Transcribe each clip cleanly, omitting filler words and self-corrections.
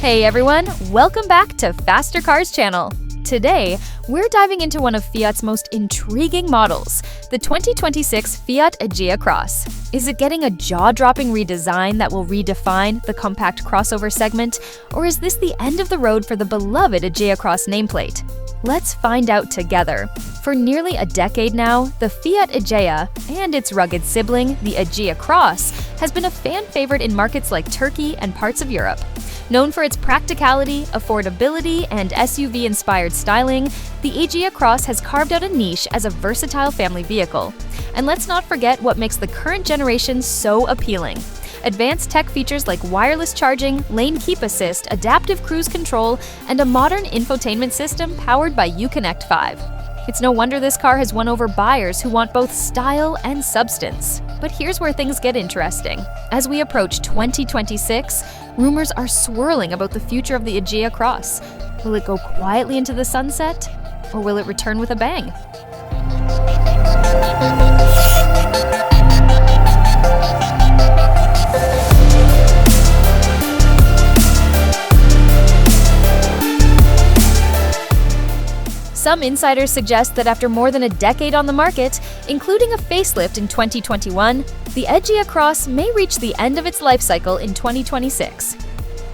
Hey everyone, welcome back to Faster Cars channel. Today, we're diving into one of Fiat's most intriguing models, the 2026 Fiat Egea Cross. Is it getting a jaw-dropping redesign that will redefine the compact crossover segment, or is this the end of the road for the beloved Egea Cross nameplate? Let's find out together. For nearly a decade now, the Fiat Egea and its rugged sibling, the Egea Cross, has been a fan favorite in markets like Turkey and parts of Europe. Known for its practicality, affordability, and SUV-inspired styling, the Egea Cross has carved out a niche as a versatile family vehicle. And let's not forget what makes the current generation so appealing. Advanced tech features like wireless charging, lane keep assist, adaptive cruise control, and a modern infotainment system powered by Uconnect 5. It's no wonder this car has won over buyers who want both style and substance. But here's where things get interesting. As we approach 2026, rumors are swirling about the future of the Egea Cross. Will it go quietly into the sunset, or will it return with a bang? Some insiders suggest that after more than a decade on the market, including a facelift in 2021, the Egea Cross may reach the end of its life cycle in 2026.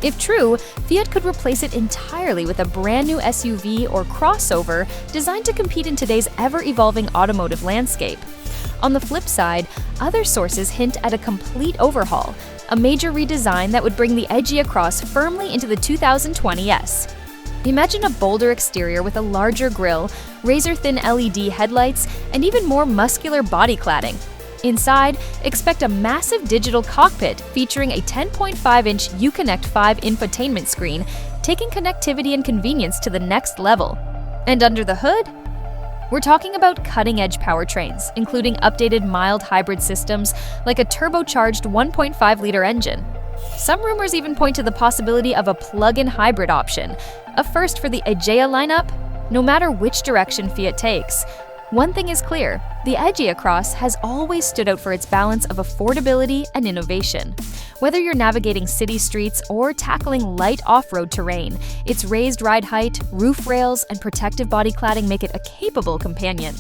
If true, Fiat could replace it entirely with a brand new SUV or crossover designed to compete in today's ever-evolving automotive landscape. On the flip side, other sources hint at a complete overhaul, a major redesign that would bring the Egea Cross firmly into the 2020s. Imagine a bolder exterior with a larger grille, razor-thin LED headlights, and even more muscular body cladding. Inside, expect a massive digital cockpit featuring a 10.5-inch Uconnect 5 infotainment screen, taking connectivity and convenience to the next level. And under the hood? We're talking about cutting-edge powertrains, including updated mild hybrid systems like a turbocharged 1.5-liter engine. Some rumors even point to the possibility of a plug-in hybrid option, a first for the Egea lineup, no matter which direction Fiat takes. One thing is clear, the Egea Cross has always stood out for its balance of affordability and innovation. Whether you're navigating city streets or tackling light off-road terrain, its raised ride height, roof rails, and protective body cladding make it a capable companion.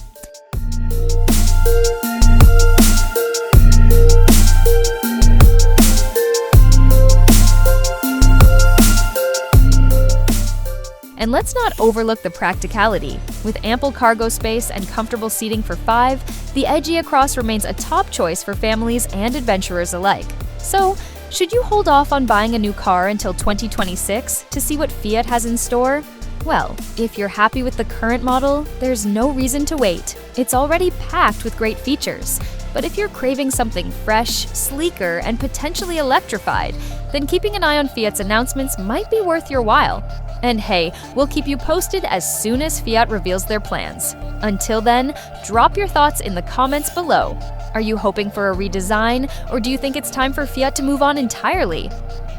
And let's not overlook the practicality. With ample cargo space and comfortable seating for 5, the Egea Cross remains a top choice for families and adventurers alike. So, should you hold off on buying a new car until 2026 to see what Fiat has in store? Well, if you're happy with the current model, there's no reason to wait. It's already packed with great features. But if you're craving something fresh, sleeker, and potentially electrified, then keeping an eye on Fiat's announcements might be worth your while. And hey, we'll keep you posted as soon as Fiat reveals their plans. Until then, drop your thoughts in the comments below. Are you hoping for a redesign, or do you think it's time for Fiat to move on entirely?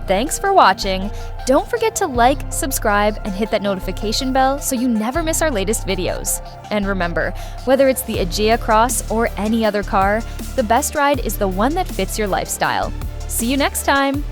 Thanks for watching. Don't forget to like, subscribe, and hit that notification bell so you never miss our latest videos. And remember, whether it's the Egea Cross or any other car, the best ride is the one that fits your lifestyle. See you next time!